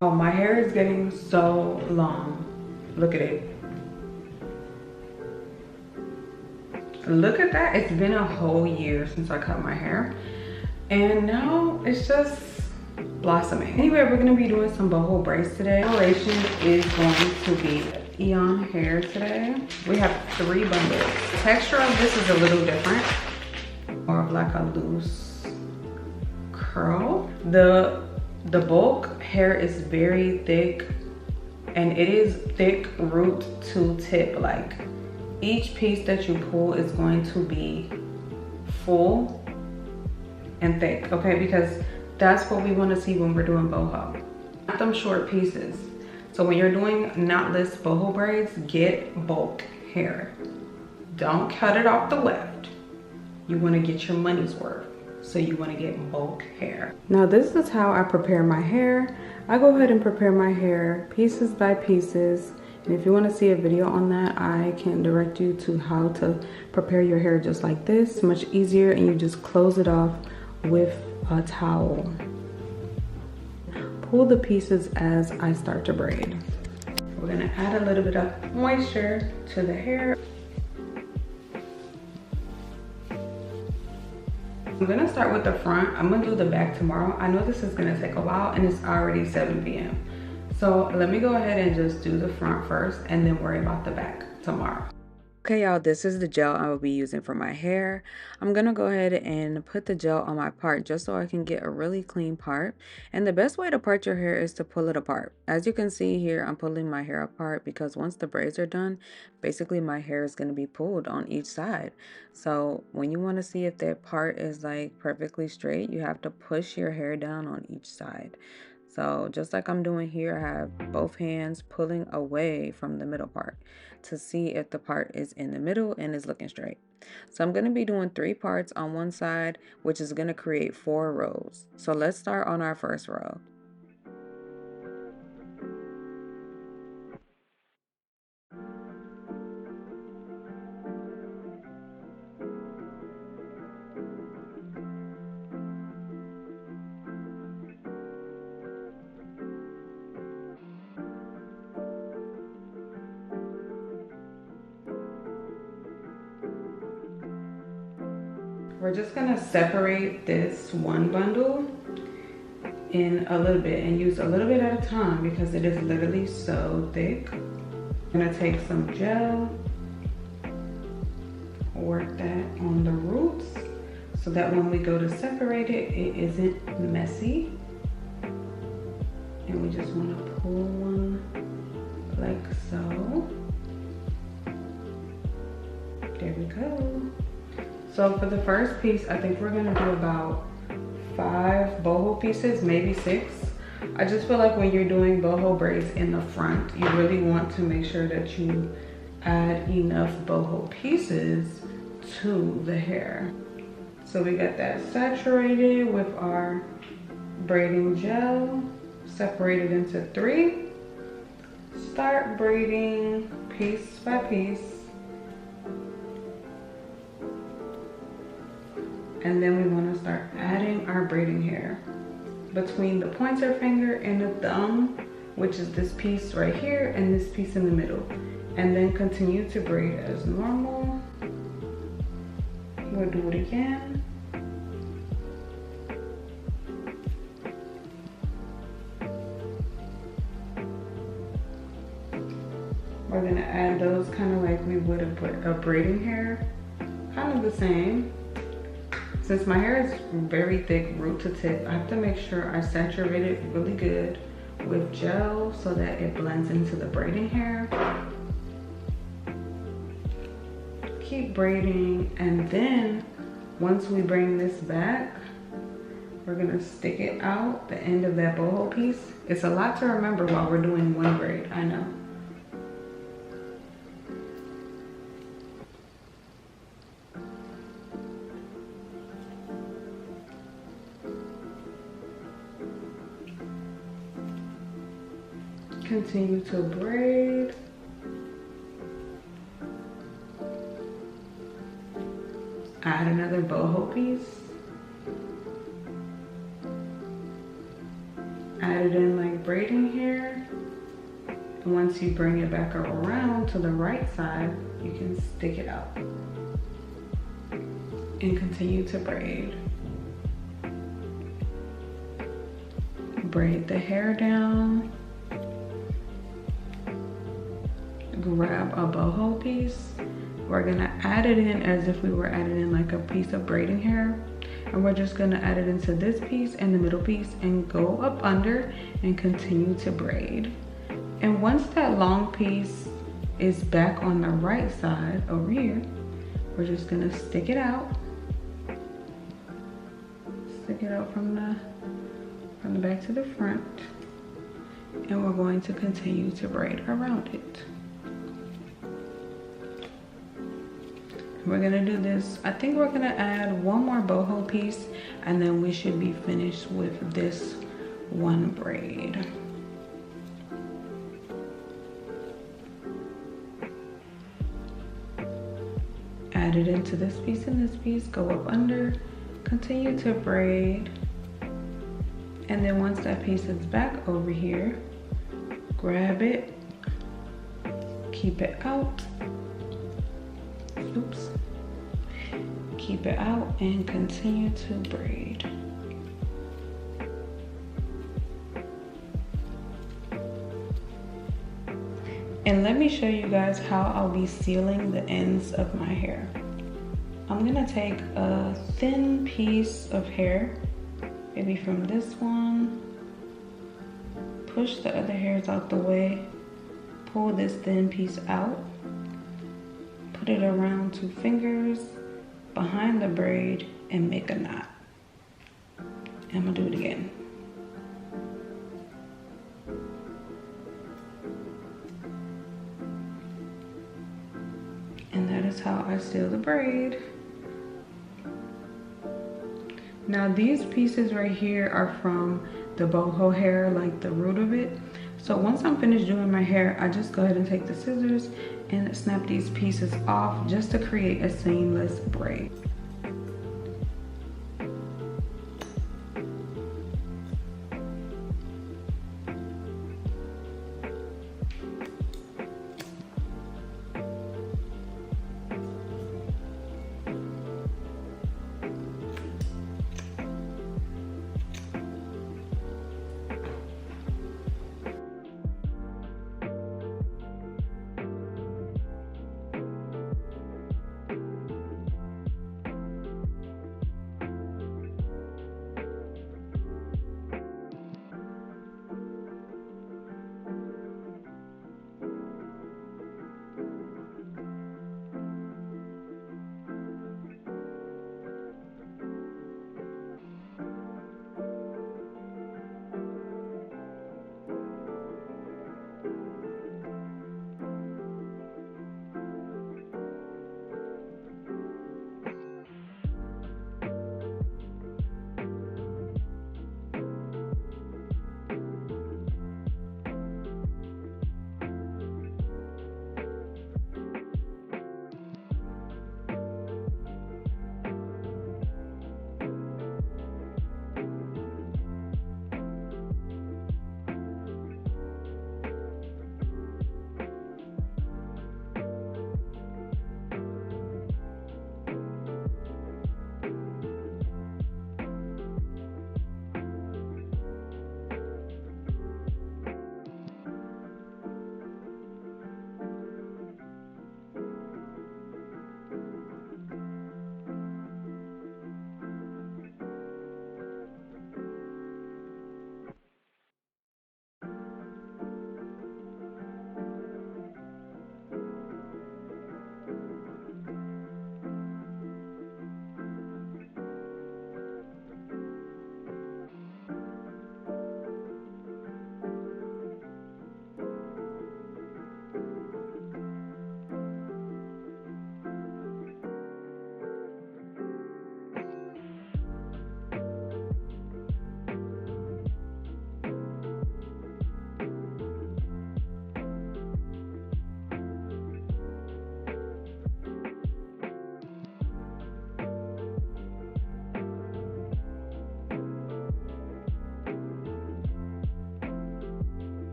Oh, my hair is getting so long. Look at it. Look at that. It's been a whole year since I cut my hair. And now it's just blossoming. Anyway, we're going to be doing some boho braids today. The coloration is going to be EayonHair today. We have 3 bundles. The texture of this is a little different. More of like a loose curl. The bulk hair is very thick, and it is thick root to tip. Like each piece that you pull is going to be full and thick, okay? Because that's what we want to see when we're doing boho. Not them short pieces. So when you're doing knotless boho braids, get bulk hair. Don't cut it off the left. You want to get your money's worth. So you want to get bulk hair. Now this is how I prepare my hair. I go ahead and prepare my hair pieces by pieces. And if you want to see a video on that, I can direct you to how to prepare your hair just like this. Much easier, and you just close it off with a towel. Pull the pieces as I start to braid. We're gonna add a little bit of moisture to the hair. I'm gonna start with the front. I'm gonna do the back tomorrow. I know this is gonna take a while, and it's already 7 p.m. So let me go ahead and just do the front first and then worry about the back tomorrow. Okay, y'all, this is the gel I will be using for my hair. I'm gonna go ahead and put the gel on my part just so I can get a really clean part. And the best way to part your hair is to pull it apart. As you can see here, I'm pulling my hair apart because once the braids are done, basically my hair is gonna be pulled on each side. So when you wanna see if that part is like perfectly straight, you have to push your hair down on each side. So just like I'm doing here, I have both hands pulling away from the middle part to see if the part is in the middle and is looking straight. So I'm going to be doing 3 parts on one side, which is going to create 4 rows. So let's start on our first row. We're just gonna separate this one bundle in a little bit and use a little bit at a time because it is literally so thick. I'm gonna take some gel, work that on the roots so that when we go to separate it, it isn't messy. And we just wanna pull one like so. There we go. So for the first piece, I think we're gonna do about 5 boho pieces, maybe 6. I just feel like when you're doing boho braids in the front, you really want to make sure that you add enough boho pieces to the hair. So we got that saturated with our braiding gel, separated into 3. Start braiding piece by piece. And then we want to start adding our braiding hair between the pointer finger and the thumb, which is this piece right here and this piece in the middle. And then continue to braid as normal. We'll do it again. We're gonna add those kind of like we would a braiding hair, kind of the same. Since my hair is very thick root to tip, I have to make sure I saturate it really good with gel so that it blends into the braiding hair. Keep braiding, and then once we bring this back, we're gonna stick it out the end of that boho piece. It's a lot to remember while we're doing one braid, I know. Continue to braid. add another boho piece. Add it in like braiding hair. And once you bring it back around to the right side, you can stick it out and continue to braid. Braid the hair down. Grab a boho piece. We're gonna add it in as if we were adding in like a piece of braiding hair. And we're just gonna add it into this piece and the middle piece and go up under and continue to braid. And once that long piece is back on the right side over here, we're just gonna stick it out. Stick it out from the back to the front. And we're going to continue to braid around it. We're gonna do this, I think we're gonna add one more boho piece and then we should be finished with this one braid. Add it into this piece and this piece, go up under, continue to braid. And then once that piece is back over here, grab it, keep it out. Oops. Keep it out and continue to braid. And let me show you guys how I'll be sealing the ends of my hair. I'm gonna take a thin piece of hair, maybe from this one, push the other hairs out the way, pull this thin piece out, put it around 2 fingers behind the braid and make a knot. I'm gonna do it again. And that is how I seal the braid. Now these pieces right here are from the boho hair, like the root of it. So once I'm finished doing my hair, I just go ahead and take the scissors and snap these pieces off just to create a seamless braid.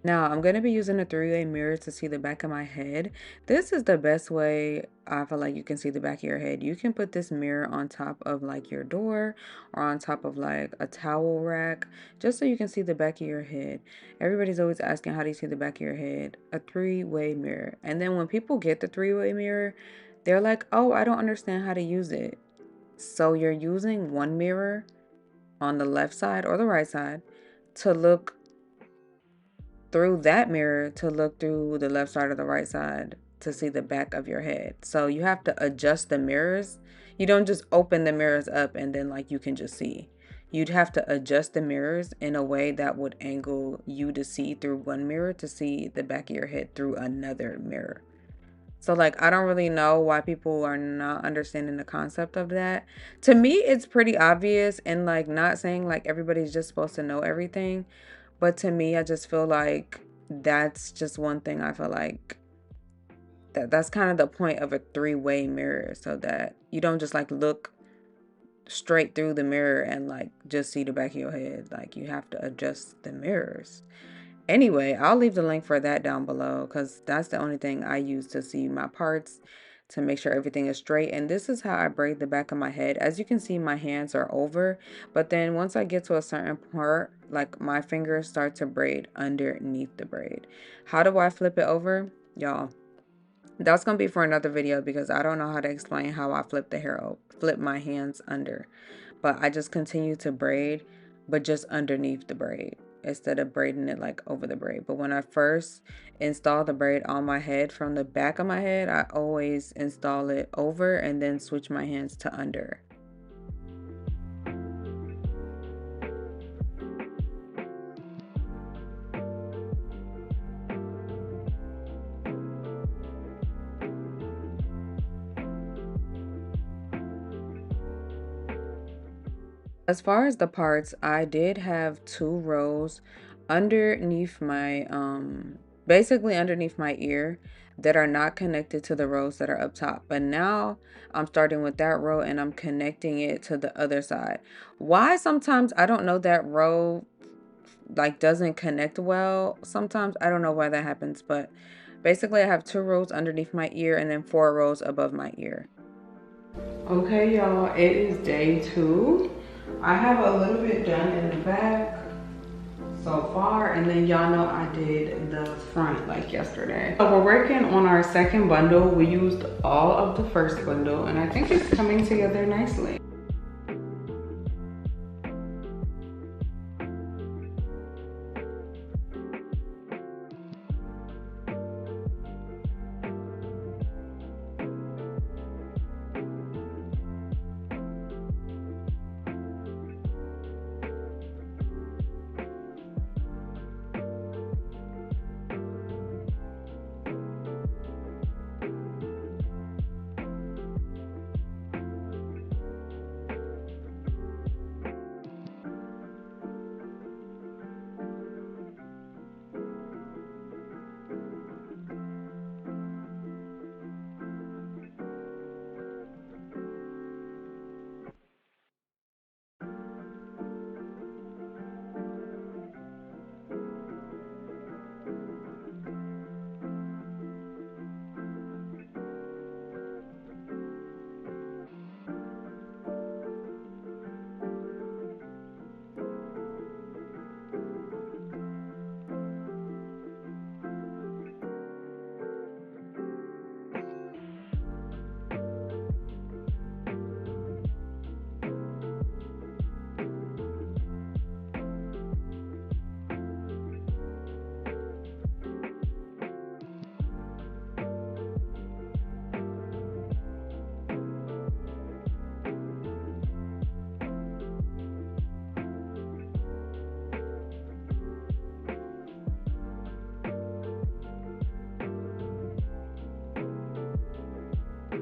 Now, I'm going to be using a three-way mirror to see the back of my head. This is the best way I feel like you can see the back of your head. You can put this mirror on top of like your door or on top of like a towel rack, just so you can see the back of your head. Everybody's always asking, how do you see the back of your head? A three-way mirror. And then when people get the three-way mirror, they're like, oh, I don't understand how to use it. So you're using one mirror on the left side or the right side to look through that mirror to look through the left side or the right side to see the back of your head. So you have to adjust the mirrors. You don't just open the mirrors up and then like you can just see. You'd have to adjust the mirrors in a way that would angle you to see through one mirror to see the back of your head through another mirror. So like, I don't really know why people are not understanding the concept of that. To me, it's pretty obvious, and like, not saying like everybody's just supposed to know everything. But to me, I just feel like that's just one thing I feel like that's kind of the point of a three-way mirror, so that you don't just like look straight through the mirror and like just see the back of your head. Like, you have to adjust the mirrors. Anyway, I'll leave the link for that down below because that's the only thing I use to see my parts, to make sure everything is straight. And this is how I braid the back of my head. As you can see, my hands are over, but then once I get to a certain part, like my fingers start to braid underneath the braid. How do I flip it over? Y'all, that's gonna be for another video because I don't know how to explain how I flip the hair, flip my hands under. But I just continue to braid, but just underneath the braid, instead of braiding it like over the braid. But when I first install the braid on my head from the back of my head, I always install it over and then switch my hands to under. As far as the parts, I did have 2 rows underneath my, basically underneath my ear, that are not connected to the rows that are up top. But now I'm starting with that row and I'm connecting it to the other side. Why sometimes I don't know that row like doesn't connect well. Sometimes I don't know why that happens, but basically I have 2 rows underneath my ear and then 4 rows above my ear. Okay, y'all, it is day 2. I have a little bit done in the back so far, and then y'all know I did the front like yesterday. So we're working on our second bundle. We used all of the first bundle and I think it's coming together nicely.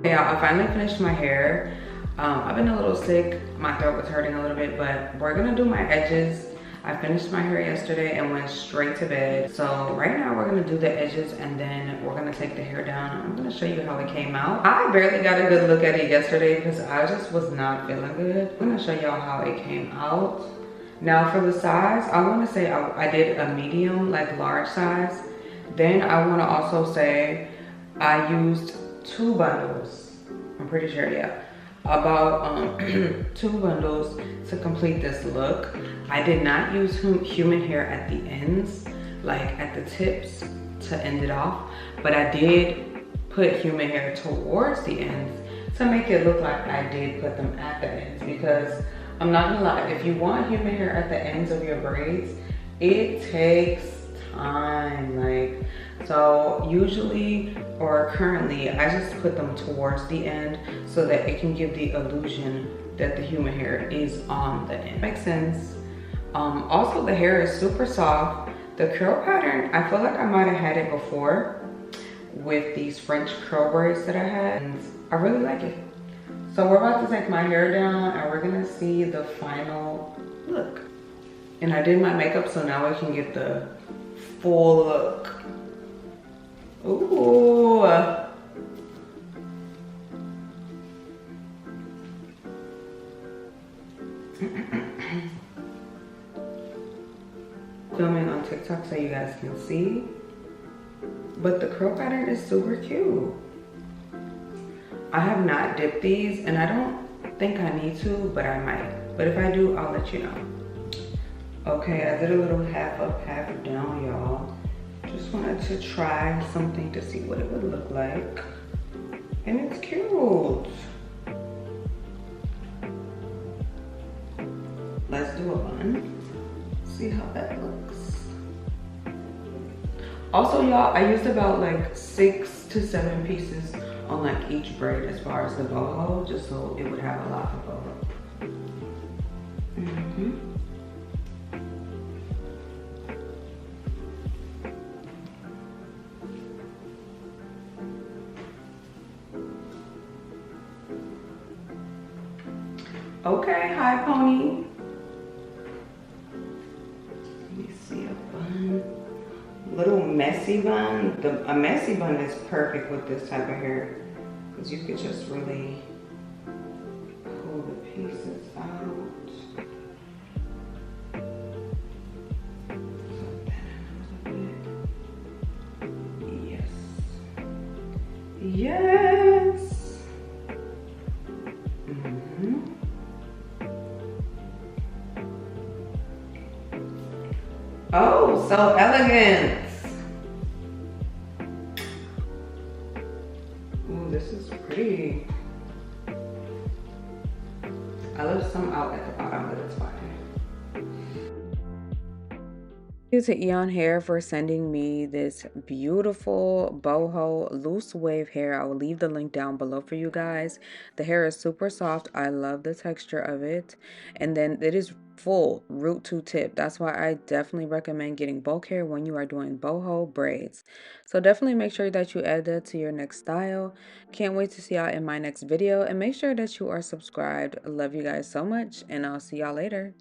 Yeah, I finally finished my hair. I've been a little sick. My throat was hurting a little bit, but we're gonna do my edges. I finished my hair yesterday and went straight to bed. So right now we're gonna do the edges and then we're gonna take the hair down. I'm gonna show you how it came out. I barely got a good look at it yesterday because I just was not feeling good. I'm gonna show y'all how it came out. Now for the size, I want to say I did a medium, like large size. Then I want to also say I used 2 bundles. I'm pretty sure, yeah. About 2 bundles to complete this look. I did not use human hair at the ends, like at the tips to end it off, but I did put human hair towards the ends to make it look like I did put them at the ends, because I'm not gonna lie, if you want human hair at the ends of your braids, it takes time. Like, so usually or currently I just put them towards the end so that it can give the illusion that the human hair is on the end. Makes sense. Also, the hair is super soft. The curl pattern, I feel like I might have had it before with these French curl braids that I had, and I really like it. So we're about to take my hair down and we're gonna see the final look. And I did my makeup, so now I can get the full look. Ooh. Filming on TikTok so you guys can see. But the curl pattern is super cute. I have not dipped these, and I don't think I need to, but I might. But if I do, I'll let you know. Okay, I did a little half up, half down, y'all. Just wanted to try something to see what it would look like. And it's cute. Let's do a bun. See how that looks. Also, y'all, I used about like 6 to 7 pieces on like each braid as far as the boho, just so it would have a lot of boho. Okay, hi pony. Let me see a bun. Little messy bun. A messy bun is perfect with this type of hair, because you could just really pull the pieces out. Yes. Yes. Oh, so elegant. Ooh, this is pretty. I left some out at the bottom, but it's fine. Thank you to EayonHair for sending me this beautiful boho loose wave hair. I will leave the link down below for you guys. The hair is super soft. I love the texture of it. And then it is full root to tip. That's why I definitely recommend getting bulk hair when you are doing boho braids. So definitely make sure that you add that to your next style. Can't wait to see y'all in my next video. And make sure that you are subscribed. I love you guys so much, and I'll see y'all later.